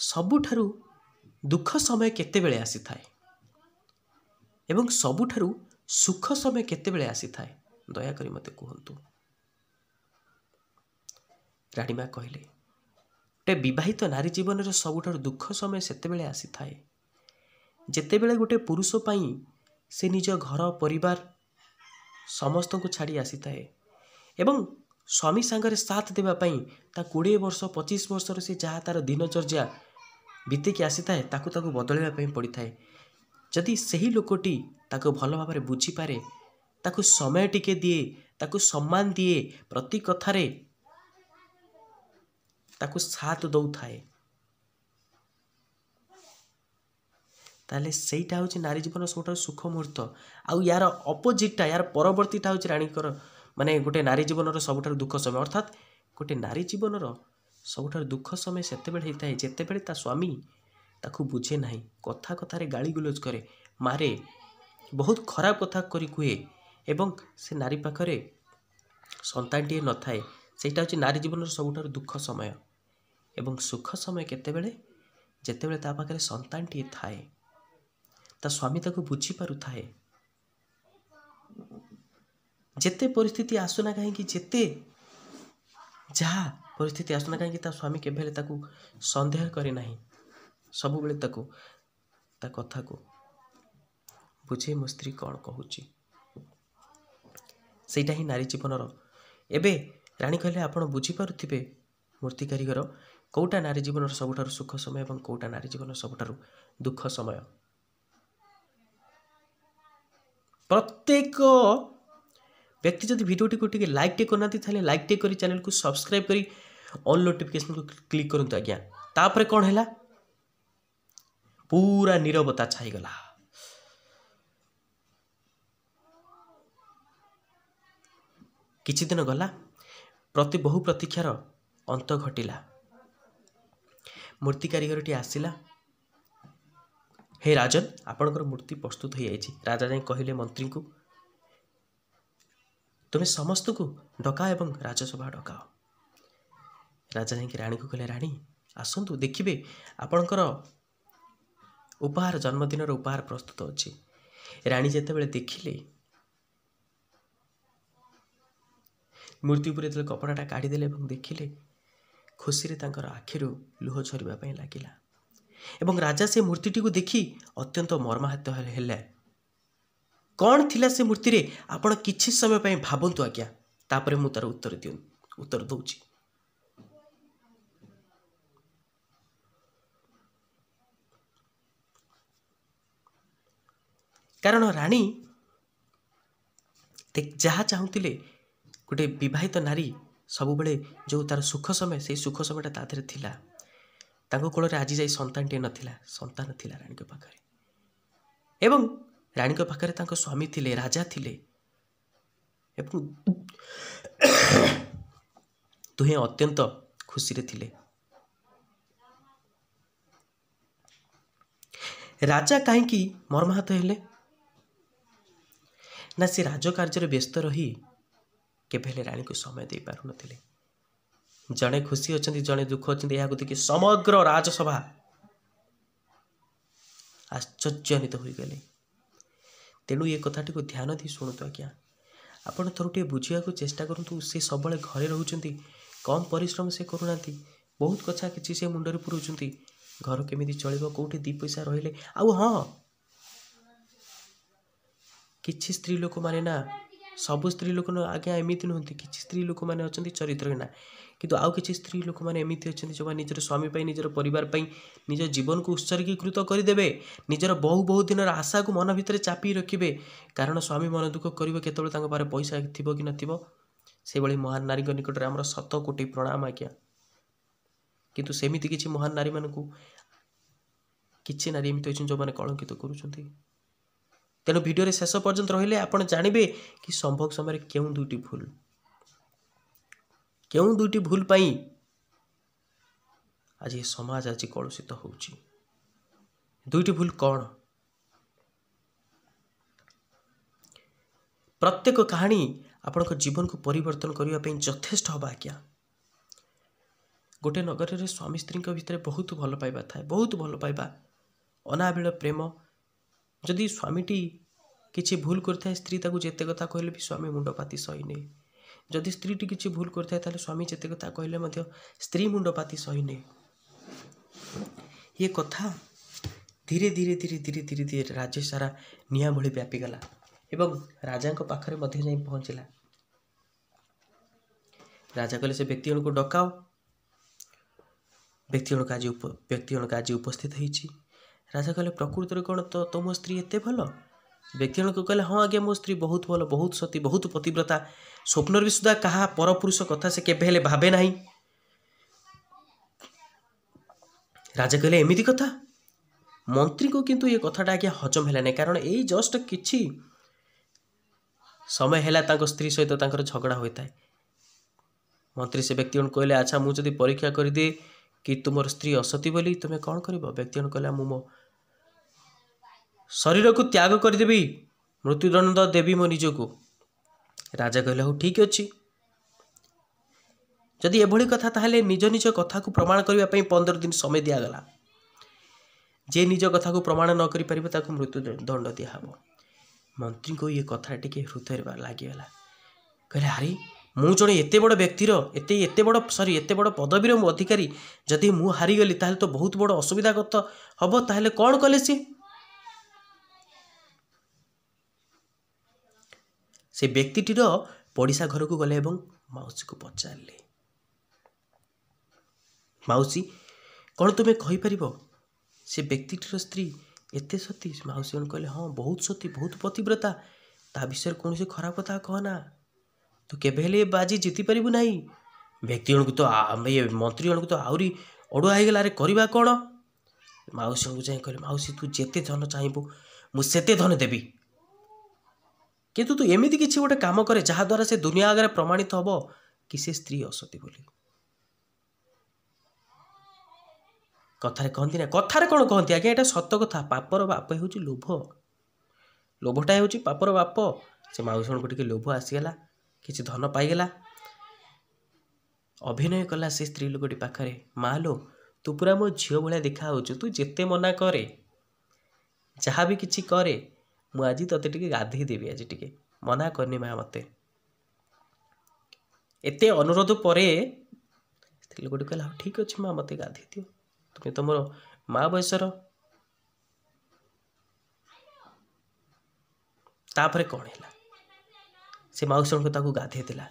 ସବୁଠାରୁ ଦୁଃଖ ସମୟ କେତେବେଳେ ଆସିଥାଏ ଏବଂ ସବୁଠାରୁ ସୁଖ ସମୟ କେତେବେଳେ ଆସିଥାଏ? ଦୟାକରି ମୋତେ କୁହନ୍ତୁ। ରାଣୀମା କହିଲେ, ଗୋଟେ ବିବାହିତ ନାରୀ ଜୀବନରେ ସବୁଠାରୁ ଦୁଃଖ ସମୟ ସେତେବେଳେ ଆସିଥାଏ ଯେତେବେଳେ ଗୋଟେ ପୁରୁଷ ପାଇଁ ସେ ନିଜ ଘର ପରିବାର ସମସ୍ତଙ୍କୁ ଛାଡ଼ି ଆସିଥାଏ ଏବଂ ସ୍ୱାମୀ ସାଙ୍ଗରେ ସାଥ ଦେବା ପାଇଁ ତା 20 ବର୍ଷ 25 ବର୍ଷର ସେ ଯାହା ତାର ଦିନଚର୍ଯ୍ୟା ବିତେକି ଆସିଥାଏ ତାକୁ ବଦଳାଇବା ପାଇଁ ପଡ଼ିଥାଏ। ଯଦି ସେହି ଲୋକଟି ତାକୁ ଭଲ ଭାବରେ ବୁଝିପାରେ, ତାକୁ ସମୟ ଟିକେ ଦିଏ, ତାକୁ ସମ୍ମାନ ଦିଏ, ପ୍ରତି କଥାରେ ତାକୁ ସାଥ ଦଉଥାଏ, ତାହେଲେ ସେଇଟା ହେଉଛି ନାରୀ ଜୀବନର ସବୁଠାରୁ ସୁଖ ମୁହୂର୍ତ୍ତ। ଆଉ ୟାର ଅପୋଜିଟ୍ଟା, ୟାର ପରବର୍ତ୍ତୀଟା ହେଉଛି ରାଣୀଙ୍କର ଗୋଟେ ନାରୀ ଜୀବନର ସବୁଠାରୁ ଦୁଃଖ ସମୟ। ଅର୍ଥାତ୍ ଗୋଟେ ନାରୀ ଜୀବନର ସବୁଠାରୁ ଦୁଃଖ ସମୟ ସେତେବେଳେ ହେଇଥାଏ ଯେତେବେଳେ ତା ସ୍ୱାମୀ ତାକୁ ବୁଝେ ନାହିଁ, କଥାରେ ଗାଳି ଗୁଲଜ କରେ, ମାରେ, ବହୁତ ଖରାପ କଥା କରି କୁହେ ଏବଂ ସେ ନାରୀ ପାଖରେ ସନ୍ତାନଟିଏ ନଥାଏ। ସେଇଟା ହେଉଛି ନାରୀ ଜୀବନର ସବୁଠାରୁ ଦୁଃଖ ସମୟ। ଏବଂ ସୁଖ ସମୟ କେତେବେଳେ? ଯେତେବେଳେ ତା ପାଖରେ ସନ୍ତାନଟିଏ ଥାଏ, ତା ସ୍ୱାମୀ ତାକୁ ବୁଝିପାରୁଥାଏ। ଯେତେ ପରିସ୍ଥିତି ଆସୁନା କାହିଁକି, ଯେତେ ଯାହା ପରିସ୍ଥିତି ଆସୁନା କାହିଁକି, ତା ସ୍ୱାମୀ କେବେ ହେଲେ ତାକୁ ସନ୍ଦେହ କରେ ନାହିଁ, ସବୁବେଳେ ତା କଥାକୁ ବୁଝେ ମୋ ସ୍ତ୍ରୀ କ'ଣ କହୁଛି। ସେଇଟା ହିଁ ନାରୀ ଜୀବନର। ଏବେ ରାଣୀ କହିଲେ, ଆପଣ ବୁଝିପାରୁଥିବେ ମୂର୍ତ୍ତି କାରିଗର, କେଉଁଟା ନାରୀ ଜୀବନର ସବୁଠାରୁ ସୁଖ ସମୟ ଏବଂ କେଉଁଟା ନାରୀ ଜୀବନର ସବୁଠାରୁ ଦୁଃଖ ସମୟ। ପ୍ରତ୍ୟେକ ବ୍ୟକ୍ତି ଯଦି ଭିଡ଼ିଓଟିକୁ ଟିକେ ଲାଇକ୍ଟେ କରୁନାହାନ୍ତି, ତାହେଲେ ଲାଇକ୍ଟେ କରି ଚ୍ୟାନେଲକୁ ସବସ୍କ୍ରାଇବ୍ କରି ଅଲ୍ ନୋଟିଫିକେସନକୁ କ୍ଲିକ୍ କରନ୍ତୁ ଆଜ୍ଞା। ତାପରେ କ'ଣ ହେଲା, ପୁରା ନୀରବତା ଛାଇଗଲା। କିଛି ଦିନ ଗଲା, ବହୁ ପ୍ରତୀକ୍ଷାର ଅନ୍ତ ଘଟିଲା। ମୂର୍ତ୍ତି କାରିଗରଟି ଆସିଲା, ହେ ରାଜନ, ଆପଣଙ୍କର ମୂର୍ତ୍ତି ପ୍ରସ୍ତୁତ ହୋଇଯାଇଛି। ରାଜା ଯାଇ କହିଲେ ମନ୍ତ୍ରୀଙ୍କୁ, ତୁମେ ସମସ୍ତଙ୍କୁ ଡକାଅ ଏବଂ ରାଜସଭା ଡକାଅ। ରାଜା ଯାଇକି ରାଣୀକୁ କହିଲେ, ରାଣୀ ଆସନ୍ତୁ, ଦେଖିବେ ଆପଣଙ୍କର ଉପହାର, ଜନ୍ମଦିନର ଉପହାର ପ୍ରସ୍ତୁତ ଅଛି। ରାଣୀ ଯେତେବେଳେ ଦେଖିଲେ, ମୂର୍ତ୍ତି ଉପରେ ଯେତେବେଳେ କପଡ଼ାଟା କାଢ଼ିଦେଲେ ଏବଂ ଦେଖିଲେ, ଖୁସିରେ ତାଙ୍କର ଆଖିରୁ ଲୁହ ଝରିବା ପାଇଁ ଲାଗିଲା। ଏବଂ ରାଜା ସେ ମୂର୍ତ୍ତିଟିକୁ ଦେଖି ଅତ୍ୟନ୍ତ ମର୍ମାହତ ହେଲେ। କ'ଣ ଥିଲା ସେ ମୂର୍ତ୍ତିରେ, ଆପଣ କିଛି ସମୟ ପାଇଁ ଭାବନ୍ତୁ ଆଜ୍ଞା, ତାପରେ ମୁଁ ତାର ଉତ୍ତର ଦେଉଛି। କାରଣ ରାଣୀ ଯାହା ଚାହୁଁଥିଲେ, ଗୋଟେ ବିବାହିତ ନାରୀ ସବୁବେଳେ ଯେଉଁ ତାର ସୁଖ ସମୟ, ସେଇ ସୁଖ ସମୟଟା ତା ଦେହରେ ଥିଲା। ତାଙ୍କ କୋଳରେ ଆଜି ଯାଇ ସନ୍ତାନଟିଏ ନଥିଲା, ସନ୍ତାନ ଥିଲା ରାଣୀଙ୍କ ପାଖରେ ଏବଂ ରାଣୀଙ୍କ ପାଖରେ ତାଙ୍କ ସ୍ୱାମୀ ଥିଲେ, ରାଜା ଥିଲେ ଏବଂ ଦୁହେଁ ଅତ୍ୟନ୍ତ ଖୁସିରେ ଥିଲେ। ରାଜା କାହିଁକି ମର୍ମାହତ ହେଲେ? ନା ସେ ରାଜକାର୍ଯ୍ୟରେ ବ୍ୟସ୍ତ ରହି କେବେ ହେଲେ ରାଣୀକୁ ସମୟ ଦେଇପାରୁନଥିଲେ। ଜଣେ ଖୁସି ଅଛନ୍ତି, ଜଣେ ଦୁଃଖ ଅଛନ୍ତି, ଏହାକୁ ଦେଖି ସମଗ୍ର ରାଜସଭା ଆଶ୍ଚର୍ଯ୍ୟାନ୍ୱିତ ହୋଇଗଲେ। ତେଣୁ ଏ କଥାଟିକୁ ଧ୍ୟାନ ଦେଇ ଶୁଣନ୍ତୁ ଆଜ୍ଞା। ଆପଣ ଥରୁଟିଏ ବୁଝିବାକୁ ଚେଷ୍ଟା କରନ୍ତୁ। ସେ ସବୁବେଳେ ଘରେ ରହୁଛନ୍ତି, କମ୍ ପରିଶ୍ରମ ସେ କରୁନାହାନ୍ତି, ବହୁତ କଥା କିଛି ସେ ମୁଣ୍ଡରେ ପୁରାଉଛନ୍ତି। ଘର କେମିତି ଚଳିବ, କେଉଁଠି ଦୁଇ ପଇସା ରହିଲେ। ଆଉ ହଁ, କିଛି ସ୍ତ୍ରୀ ଲୋକମାନେ ନା, ସବୁ ସ୍ତ୍ରୀ ଲୋକ ଆଜ୍ଞା ଏମିତି ନୁହନ୍ତି। କିଛି ସ୍ତ୍ରୀ ଲୋକମାନେ ଅଛନ୍ତି ଚରିତ୍ରହୀନା, କିନ୍ତୁ ଆଉ କିଛି ସ୍ତ୍ରୀ ଲୋକମାନେ ଏମିତି ଅଛନ୍ତି ଯେଉଁମାନେ ନିଜର ସ୍ୱାମୀ ପାଇଁ, ନିଜର ପରିବାର ପାଇଁ ନିଜ ଜୀବନକୁ ଉତ୍ସର୍ଗୀକୃତ କରିଦେବେ। ନିଜର ବହୁ ଦିନର ଆଶାକୁ ମନ ଭିତରେ ଚାପି ରଖିବେ, କାରଣ ସ୍ୱାମୀ ମନ ଦୁଃଖ କରିବ କେତେବେଳେ ତାଙ୍କ ପାଖରେ ପଇସା ଥିବ କି ନଥିବ। ସେଭଳି ମହାନ ନାରୀଙ୍କ ନିକଟରେ ଆମର 100 କୋଟି ପ୍ରଣାମ ଆଜ୍ଞା। କିନ୍ତୁ ସେମିତି କିଛି ମହାନ ନାରୀମାନଙ୍କୁ କିଛି ନାରୀ ଏମିତି ଅଛନ୍ତି ଯେଉଁମାନେ କଳଙ୍କିତ କରୁଛନ୍ତି। ତେଣୁ ଭିଡ଼ିଓରେ ଶେଷ ପର୍ଯ୍ୟନ୍ତ ରହିଲେ ଆପଣ ଜାଣିବେ କି ସମ୍ଭୋଗ ସମୟରେ କେଉଁ ଦୁଇଟି ଭୁଲ ପାଇଁ ଆଜି ସମାଜ ଆଜି କଳୁଷିତ ହେଉଛି। ଦୁଇଟି ଭୁଲ କ'ଣ? ପ୍ରତ୍ୟେକ କାହାଣୀ ଆପଣଙ୍କ ଜୀବନକୁ ପରିବର୍ତ୍ତନ କରିବା ପାଇଁ ଯଥେଷ୍ଟ ହେବ ଆଜ୍ଞା। ଗୋଟିଏ ନଗରରେ ସ୍ୱାମୀ ସ୍ତ୍ରୀଙ୍କ ଭିତରେ ବହୁତ ଭଲ ପାଇବା ଥାଏ, ବହୁତ ଭଲ ପାଇବା, ଅନାବିଳ ପ୍ରେମ। ଯଦି ସ୍ୱାମୀଟି କିଛି ଭୁଲ କରିଥାଏ, ସ୍ତ୍ରୀ ତାକୁ ଯେତେ କଥା କହିଲେ ବି ସ୍ୱାମୀ ମୁଣ୍ଡ ପାତି ସହିନେ। ଯଦି ସ୍ତ୍ରୀଟି କିଛି ଭୁଲ କରିଥାଏ, ତାହେଲେ ସ୍ୱାମୀ ଯେତେ କଥା କହିଲେ ମଧ୍ୟ ସ୍ତ୍ରୀ ମୁଣ୍ଡ ପାତି ସହିନେ। ଏ କଥା ଧୀରେ ଧୀରେ ରାଜ୍ୟ ସାରା ନିଆଁ ଭଳି ବ୍ୟାପିଗଲା ଏବଂ ରାଜାଙ୍କ ପାଖରେ ମଧ୍ୟ ଯାଇ ପହଞ୍ଚିଲା। ରାଜା କହିଲେ, ସେ ବ୍ୟକ୍ତି ଜଣକୁ ଡକାଅ। ବ୍ୟକ୍ତି ଜଣକ ଆଜି ଉପସ୍ଥିତ ହେଇଛି। ରାଜା କହିଲେ, ପ୍ରକୃତରେ କ'ଣ ତମ ସ୍ତ୍ରୀ ଏତେ ଭଲ? ବ୍ୟକ୍ତି ଜଣକ କହିଲେ, ହଁ ଆଜ୍ଞା, ମୋ ସ୍ତ୍ରୀ ବହୁତ ଭଲ, ବହୁତ ସତୀ, ବହୁତ ପତିବ୍ରତା। ସ୍ୱପ୍ନରେ ବି ସୁଦ୍ଧା କାହା ପରପୁରୁଷ କଥା ସେ କେବେ ହେଲେ ଭାବେ ନାହିଁ। ରାଜା କହିଲେ, ଏମିତି କଥା? ମନ୍ତ୍ରୀଙ୍କୁ କିନ୍ତୁ ଏ କଥାଟା ଆଜ୍ଞା ହଜମ ହେଲା ନାହିଁ, କାରଣ ଏଇ ଜଷ୍ଟ କିଛି ସମୟ ହେଲା ତାଙ୍କ ସ୍ତ୍ରୀ ସହିତ ତାଙ୍କର ଝଗଡ଼ା ହୋଇଥାଏ। ମନ୍ତ୍ରୀ ସେ ବ୍ୟକ୍ତି ଜଣକୁ କହିଲେ, ଆଚ୍ଛା, ମୁଁ ଯଦି ପରୀକ୍ଷା କରିଦିଏ କି ତୁମର ସ୍ତ୍ରୀ ଅସତୀ ବୋଲି, ତୁମେ କ'ଣ କରିବ? ବ୍ୟକ୍ତି ଜଣ କହିଲା, ମୁଁ ମୋ ଶରୀରକୁ ତ୍ୟାଗ କରିଦେବି, ମୃତ୍ୟୁଦଣ୍ଡ ଦେବି ମୋ ନିଜକୁ। ରାଜା କହିଲେ, ହଉ ଠିକ୍ ଅଛି। ଯଦି ଏଭଳି କଥା, ତାହେଲେ ନିଜ କଥାକୁ ପ୍ରମାଣ କରିବା ପାଇଁ 15 ଦିନ ସମୟ ଦିଆଗଲା। ଯେ ନିଜ କଥାକୁ ପ୍ରମାଣ ନ କରିପାରିବ ତାକୁ ମୃତ୍ୟୁଦଣ୍ଡ ଦିଆହେବ। ମନ୍ତ୍ରୀଙ୍କୁ ଏ କଥା ଟିକେ ହୃଦୟରେ ଲାଗିଗଲା। କହିଲେ, ଆରେ ମୁଁ ଜଣେ ଏତେ ବଡ଼ ବ୍ୟକ୍ତିର ଏତେ ବଡ଼ ପଦବୀର ମୁଁ ଅଧିକାରୀ, ଯଦି ମୁଁ ହାରିଗଲି ତାହେଲେ ତ ବହୁତ ବଡ଼ ଅସୁବିଧା ହେବ। ତାହେଲେ କ'ଣ କଲେ ସିଏ? ସେ ବ୍ୟକ୍ତିଟିର ପଡ଼ିଶା ଘରକୁ ଗଲେ ଏବଂ ମାଉସୀକୁ ପଚାରିଲେ, ମାଉସୀ, କ'ଣ ତୁମେ କହିପାରିବ ସେ ବ୍ୟକ୍ତିଟିର ସ୍ତ୍ରୀ ଏତେ ସତୀ? ମାଉସୀ ଜଣ କହିଲେ, ହଁ, ବହୁତ ସତୀ, ବହୁତ ପତିବ୍ରତା। ତା ବିଷୟରେ କୌଣସି ଖରାପ କଥା କହନା, ତୁ କେବେ ହେଲେ ଏ ବାଜି ଜିତିପାରିବୁ ନାହିଁ। ବ୍ୟକ୍ତି ଜଣକୁ ତ ମନ୍ତ୍ରୀ ଜଣକୁ ତ ଆହୁରି ଅଡ଼ୁଆ ହେଇଗଲା, ଆରେ କରିବା କ'ଣ? ମାଉସୀ ଜଣକୁ ଯାଇ କହିଲେ, ମାଉସୀ, ତୁ ଯେତେ ଧନ ଚାହିଁବୁ ମୁଁ ସେତେ ଧନ ଦେବି, କିନ୍ତୁ ତୁ ଏମିତି କିଛି ଗୋଟେ କାମ କରେ ଯାହାଦ୍ୱାରା ସେ ଦୁନିଆ ଆଗରେ ପ୍ରମାଣିତ ହେବ କି ସେ ସ୍ତ୍ରୀ ଅସତୀ ବୋଲି। କଥାରେ କହନ୍ତି ନା, କଥାରେ କ'ଣ କହନ୍ତି ଆଜ୍ଞା, ଏଇଟା ସତ କଥା। ପାପର ବାପ ହେଉଛି ଲୋଭ। ଲୋଭଟା ହେଉଛି ପାପର ବାପ। ସେ ମାଉସୀ ଜଣକୁ ଟିକେ ଲୋଭ ଆସିଗଲା, କିଛି ଧନ ପାଇଗଲା। ଅଭିନୟ କଲା ସେ ସ୍ତ୍ରୀ ଲୋକଟି ପାଖରେ, ମା ଲୋ, ତୁ ପୁରା ମୋ ଝିଅ ଭଳିଆ ଦେଖାହେଉଛୁ। ତୁ ଯେତେ ମନା କରେ, ଯାହା ବି କିଛି କରେ, ମୁଁ ଆଜି ତୋତେ ଟିକେ ଗାଧେଇ ଦେବି, ଆଜି ଟିକେ ମନା କରିନି ମା ମୋତେ। ଏତେ ଅନୁରୋଧ ପରେ ସ୍ତ୍ରୀ ଲୋକଟି କହିଲା, ହଉ ଠିକ୍ ଅଛି ମା, ମୋତେ ଗାଧେଇ ଦିଅ, ତୁମେ ତ ମୋର ମା ବୟସର। ତାପରେ କ'ଣ ହେଲା? ସେ ମାଉସୀ ଜଣକ ତାକୁ ଗାଧେଇ ଦେଲା।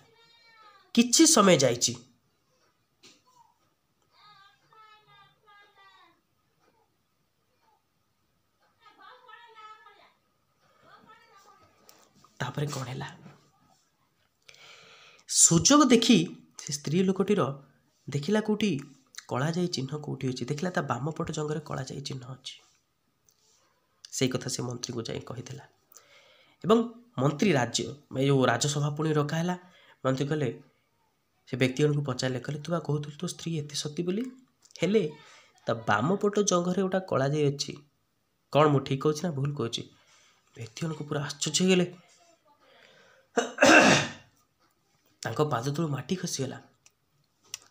କିଛି ସମୟ ଯାଇଛି, ତାପରେ କ'ଣ ହେଲା? ସୁଯୋଗ ଦେଖି ସେ ସ୍ତ୍ରୀ ଲୋକଟିର ଦେଖିଲା କେଉଁଠି କଳାଯାଇ ଚିହ୍ନ କେଉଁଠି ଅଛି, ଦେଖିଲା ତା ବାମ ପଟ ଜଙ୍ଘରେ କଳାଯାଇ ଚିହ୍ନ ଅଛି। ସେଇ କଥା ସେ ମନ୍ତ୍ରୀକୁ ଯାଇ କହିଥିଲା ଏବଂ ମନ୍ତ୍ରୀ ରାଜସଭା ପୁଣି ରଖା ହେଲା। ମନ୍ତ୍ରୀ କହିଲେ, ସେ ବ୍ୟକ୍ତି ଜଣଙ୍କୁ ପଚାରିଲେ, କହିଲେ, ତୁ ବା କହୁଥିଲୁ ତୋ ସ୍ତ୍ରୀ ଏତେ ସତୀ ବୋଲି, ହେଲେ ତା ବାମ ପଟ ଜଙ୍ଘରେ ଗୋଟା କଳାଯାଇ ଅଛି, कौन मु ठीक कहूँ ना भूल कहूँ? व्यक्ति जन को पूरा आश्चर्य हो गले। पाद तलू माटी खसीगला।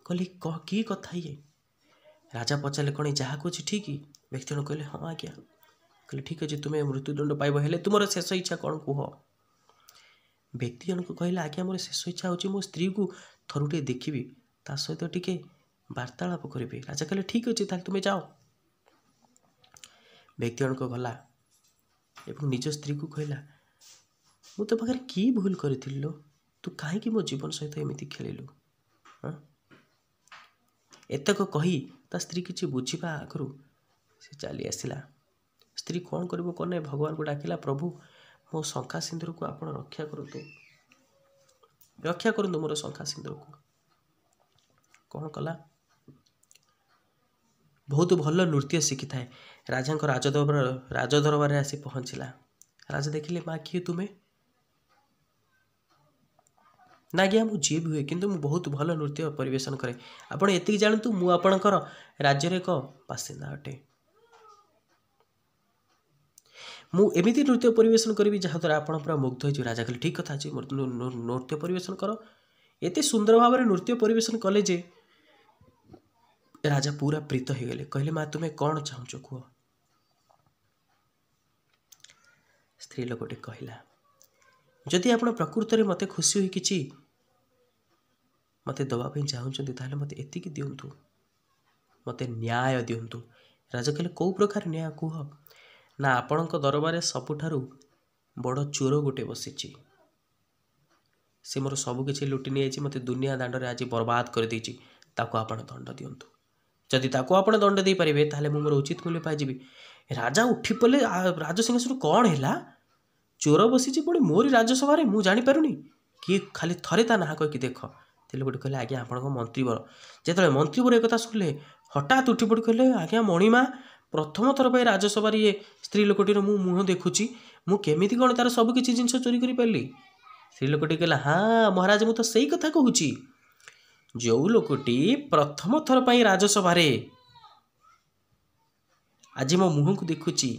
कहली कि कथा ये? राजा पचारे कौन जहाँ कहे ठीक? व्यक्ति जन कहले हाँ आज्ञा। कहले ठीक अच्छे तुम्हें मृत्युदंड पाइब, हेले तुम शेष इच्छा कौन कुह? व्यक्ति जन को कहला आज्ञा मोर शेष इच्छा हूँ मो स्त्री को थरुटे देखी ता सहित टिके वार्तालाप करेंगे। राजा कहले ठीक अच्छे ताल तुम्हें जाओ। व्यक्ति जन को गला एवं निज स्त्री को कहला मु तो पाखे कि भूल करी लो, तू कहीं मो जीवन सहित एमती खेलु? एतक कही ता स्त्री किसी बुझा आगु से चली आसला। स्त्री कौन कर कौन नहीं भगवान को डाकिला, प्रभु मो शंका सिंदूर को आप रक्षा करतु मोर शंका सिंदूर को। कौन कला? बहुत भल नृत्य शिखी थाए। राजा राजदरबार आसी पहुँचला। राजा देखिले माँ किए तुम्हें? ना आज्ञा मु जी भी हुए किंतु मु बहुत भल नृत्य परिवेशन करे। आपण एतिक जानतु मु आपणकर राज्य एक बासिंदा अटे। मु एमिति नृत्य परिवेशन करी जहाँद्वारा आप पूरा मुग्ध हो। राजा कहले ठीक कथा अच्छे नृत्य परिवेशन कर। एते सुंदर भाव में नृत्य परिवेशन कले जे राजा पूरा प्रीत हो गले। कहले माँ तुम्हें कौन चाहूच कह? स्त्री लोकटे कहला जदि आप प्रकृत में मत खुशी हुई कि मत दवाई चाहते ताले मत एतिकी दिंतु, मत न्याय दिंतु। राजा कहले कौ प्रकार न्याय कह? ना आपण दरबार सबुठारु बड़ चोर गोटे बसी, से मोर सबकि लुटि नहीं मत दुनिया दांड में आज बर्बाद कर देछि, ताको आपण दंड दिंतु। जदि ताको आपण दंड दे पारे ताले मोर उचित मूल्य पाइबी। राजा उठी पड़े। राजसिंहासन कौन है? चोर बसी पुणी मोरी राजसभा मु जापारुनी किए खाली थरे ता ना कहीकि देख। लोग कहले आज्ञा आप मंत्रीवर। जो मंत्रीवर एक शुणिले हठात उठी पड़ कहले आज्ञा मणिमा प्रथम थर पर राजसभा ये स्त्री लोकटीर मु मुह देखुची, मु केमिति कौन तार सबकि जिनस चोरी कर पारि? स्त्री लोकटी कहला हाँ महाराज मु तो सही कथा कहूँ। जो लोकटी प्रथम थर पर राजसभा आज मो मुह को देखुची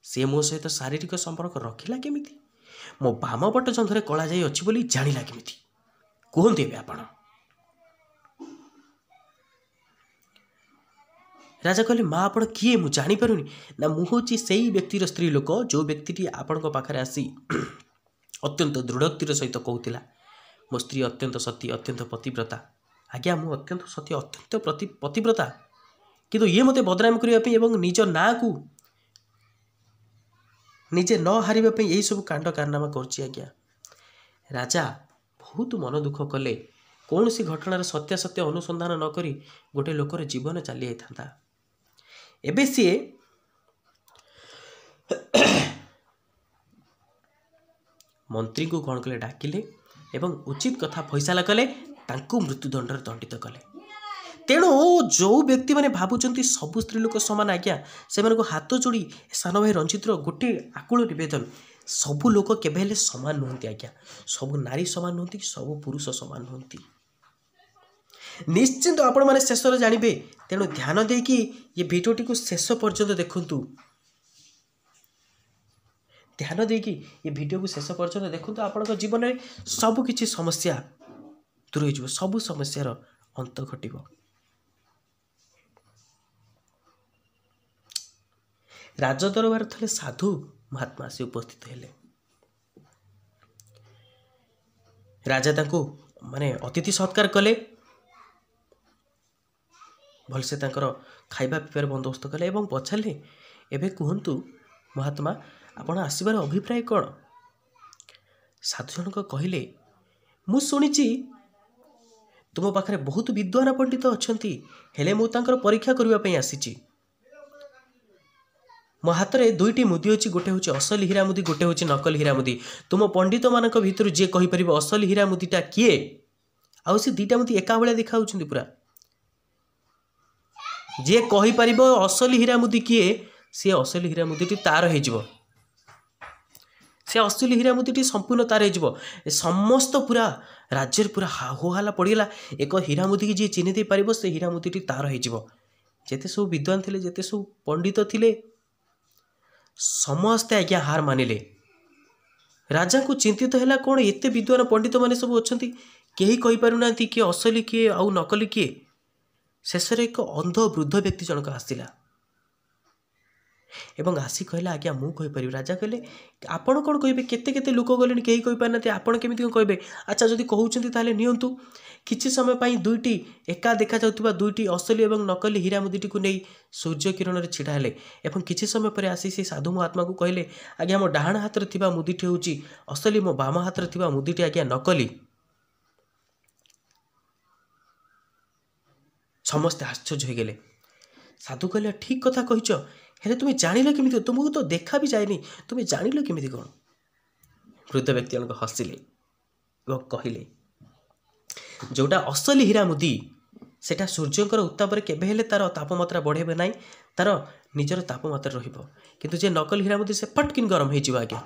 से मो सहित शारीरिक संपर्क रखिला केमिति? मो बाम पट जंघरे कला जाई अछि बोली जानिला केमिति? कहते हैं आपण? राजा कहले माँ आपण किए मु जानी पारुनी। ना मु होची सेही व्यक्तिर स्त्री लोक जो व्यक्ति आपण पाखरे आसी अत्यंत दृढ़ोक्तिर सहित कहूतिला मो स्त्री अत्यंत सती अत्यंत पतिव्रता। आज्ञा मु अत्यंत सती अत्यंत पतिव्रता, किंतु ये मते बदनाम करने एवं निज ना को निजे न हारिबा पे यही सब कांड कारनामा करछि। आज्ञा राजा बहुत मन दुख कले। कौन सी घटनार सत्यासत्य अनुसंधान न करी गोटे लोकर जीवन चली जाता। एबे सी मंत्री को कौन कले डाकिले एवं उचित कथा फैसला कले, तांको मृत्युदंड दंडित कले। तेणु जो व्यक्ति मैंने भावुंट सबु स्त्री लोक सामान आज्ञा से हाथ जोड़ी सान भाई रंजितर गोटे आकुल निवेदन, सबु लोक केबे सामान नुहति आज्ञा। सबु नारी सामान नुहति, सबु पुरुष सामान नुहति। निश्चिंत आपण मैंने शेष जानवे। तेणु ध्यान देकी ये भिडियोटी को शेष पर्यंत देखंतु। ध्यान देकी ये भिडियो को शेष पर्यंत देखंतु। आपण जीवन में सबु किछि समस्या दूर हो, सबु समस्यार अंत घटिबो। राजदरबार थे साधु महात्मा से उपस्थित हेले। राजा तांको माने अतिथि सत्कार कले, भलसे तांकर खाइबा पीबार बंदोबस्त कले एवं पचारे एबे कहतु महात्मा आपण आसबार अभिप्राय कौन? साधु जनक कहले मु शुणिची तुम पाखरे बहुत विद्वान पंडित अच्छी, हेले मु तांकर परीक्षा करबा पई आसीची। मो हाथ में दुईटी मुदी अच्छी, गोटे हूँ असली हीरा मुदी, गोटे हूँ नकली हीरा मुदी। तुम पंडित मान भर जी कहीपर असली हीरा मुदीटा किए आउ सी दीटा मुदी एका भाया देखा पूरा। जी कहीपर असली हीरा मुदी किए सी असली हीरा मुदीटी तार हो, से असली हीरा मुदीटी संपूर्ण तार हो। समस्त पूरा राज्य पूरा होहाला पड़गला। एक हीरा मुदी की जी चिन्ह दे पार से हीरा मुदीटी तार हो। जेते सब विद्वान थे, जेते सब पंडित थे, समस्ते आज्ञा हार मानिले। राजा को चिंतित है कौन एत विद्वान पंडित मैंने सब अच्छा कहीं कहीपना किए असली किए आउ नकली किए। शेष एक अंध वृद्ध व्यक्ति जनक आसला एवं आसी कहला आज्ञा मु कहीपर। राजा कहले आपण कौन कहे केते केते लोक गले कहीं कहीपार आपण केमी कहे। अच्छा जदि कहते ताले नियंतु किछि समय पाई दुईटी एका देखा जाउथिबा दुईटी असली एवं नकली हीरा मुदीटी को नहीं सूर्य किरण रे छिड़ा हेले एवं किछि समय पर आसी से साधु महात्मा को कहले आज्ञा मो डाहाण हाथ रे थिबा मुदीटी होउची असली, मो बाम हाथ रे थिबा मुदीटी आज्ञा नकली। समस्त आश्चर्य हो गले। साधु कहले ठीक कथा कहिच, हेले तुम्हें जानिल केमिति? तुमको तो देखा भी जाएनी, तुम्हें जानिल केमिति कौन? वृद्ध व्यक्ति हसिले और कहले जोटा असली हीरा मुदी सेटा सूर्यंकर उत्ताप केबे हेले तार तापमात्रा बढ़ेबे नाई, तार निजर तापमात्रा रहिबो, किंतु जे नकली हीरा मुदी से फटकिन गरम हो जिवो आज्ञा।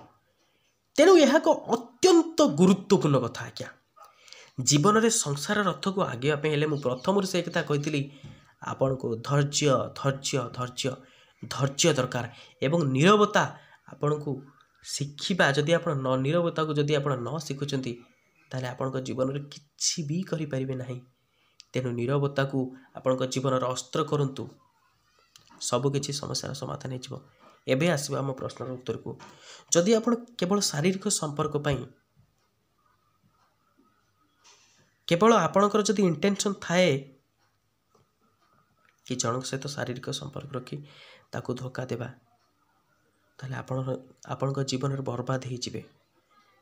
तेणु यह एक अत्यंत गुरुत्वपूर्ण कथा आज्ञा। जीवन में संसार रथ को आगे हेले मु प्रथम से कथा कही आपण को धैर्य धैर्य धैर्य धैर्य दरकार एवं नीरवता आपण को शिखिबा। जदि आप नीरवता को जदि आप न शिखुंट ताले आपण जीवन में किसी भी करें ना। तेणु नीरवता को आपण जीवन अस्त्र करंतु, सबकि समस्या समाधान हो। एबे आसबा आम प्रश्नर उत्तर को। जदि आप केवल शारीरिक संपर्क पाई केवल आपणकर जदि इंटेंशन थाए कि जन सहित शारीरिक संपर्क रखी ताकू धोखा देवा, ताले आपण जीवन में बर्बाद हो जिवे।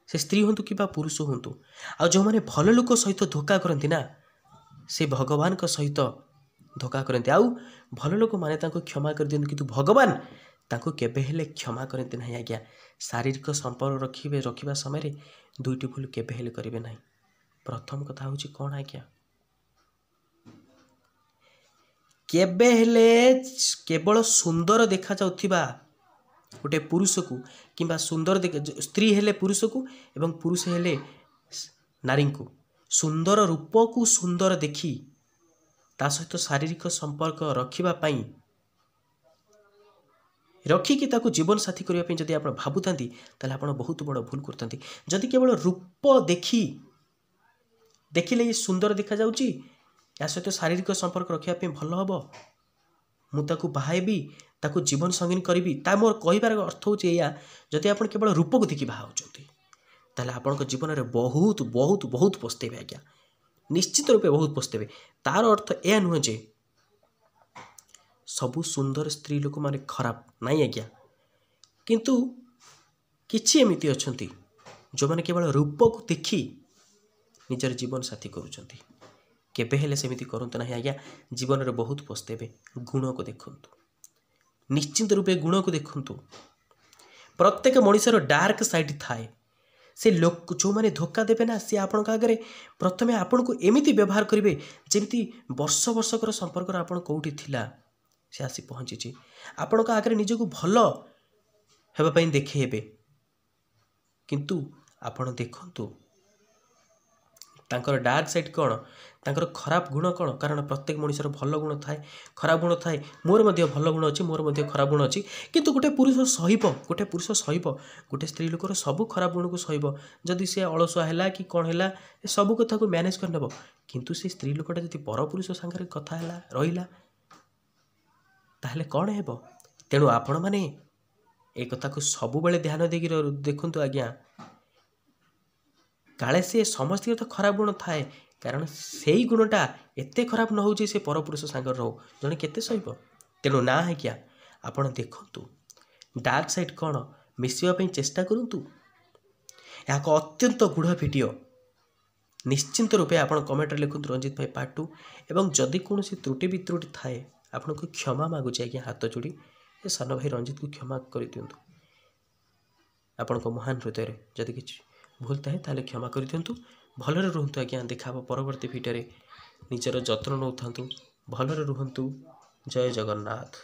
से स्त्री हूँ कि पुरुष हूँ, आ जो मैंने भल लोक सहित धोखा करती ना से भगवान को सहित धोखा करते। आउ भल लोक मैंने क्षमा कर दियंतु, किंतु भगवान तांको केबे हेले क्षमा करते ना आज्ञा। शारीरिक संपर्क रखिबा समय दुईटी भूल केबे हेले करेंगे ना। प्रथम कथा हूँ कौन आज्ञा, केबे हेले केवल सुंदर देखा जाउथिबा गोटे पुरुष को किंबा सुंदर स्त्री हेले पुरुष को एवं पुरुष हेले नारी को सुंदर रूप को सुंदर देखी ता सहित शारीरिक संपर्क रखिबापाई रखिकी ताकू जीवन साथी करने जदि आप भावुता ताले आप बहुत बड़ भूल करते। जदि केवल रूप देखिले ये सुंदर देखा जाउची या सहित शारीरिक संपर्क रखापी भल हम मुझे बाहबी ताकू जीवन संगीन करी ता मोर कहबार अर्थ हूँ या जदि आप केवल रूप को देखी बाहाउचंती ताले आपण जीवन में बहुत बहुत बहुत पछतेबे आज्ञा। निश्चित रूपे बहुत पछतेबे। तार अर्थ यह नुहे जे सबु सुंदर स्त्री लोक माने खराब नहीं आज्ञा, किंतु किछि एमिति अछंती जो माने केवल रूप को देखी निजर जीवन साथी करूछंती। केबे हेले सेमिति करंतु नहीं आज्ञा। जीवन में बहुत पछतेबे। गुण को देखंतु, निश्चित रूपे गुण को देखंतु। प्रत्येक मनुष्यर डार्क साइड थाए। से लोक जो माने धोखा देवे ना सी आपण आगे प्रथमे आपण को एमिति व्यवहार करेंगे जमी वर्ष वर्षकर संपर्क आपण कौटी थिला से आसी पहुँची आपण आगे निजक भल हेबाई देखेबे, किंतु आपण देखंतु तांकर डार्क साइड कौन, तांकर खराब गुण कौन। कारण प्रत्येक मनुष्यर भल गुण थाए खराब गुण थाए। मोर मध्य भल गुण अच्छी, मोर मध्य खराब गुण अच्छी, किंतु गोटे पुरुष सहिब गोटे स्त्री लोकर सबू खराब गुण को सहिब। जदि से अलसुआ है कि कौन है सबू कथा को मैनेज कर नेब, किंतु से स्त्री लोकटा जदि पर पुरुष सांगे कथा है रहा ताहले कौन हेब। तेणु आपण मैंने ए कथा को सबु बेले ध्यान देकी देखंतु आज्ञा। काले से समस्त तो खराब गुण थाए, कारण से ही गुणटा एते खराब न हो से परपुरुष सांगर रो जने केते सहिब। तेणु ना है क्या आपण देखंतु डार्क साइड कौन मिसवा चेष्टा करंतु। यह अत्यंत गूढ़ वीडियो निश्चिंत रूपे आप कमेंट लिखुत रंजित भाई पार्ट 2। एवं जदि कौन त्रुटि वित्रुटि थाए आपन को क्षमा मागुच आज्ञा हाथ जोड़ी ए सान भाई रंजित को क्षमा कर दिंतु। आपण को महान हृदय जदि किसी भूल थाए ताले क्षमा कर दिंतु। भलरे रुहतु आज्ञा। देखा परवर्ती भिडियो निजर जत्न नौ भलरे रुहतु। जय जगन्नाथ।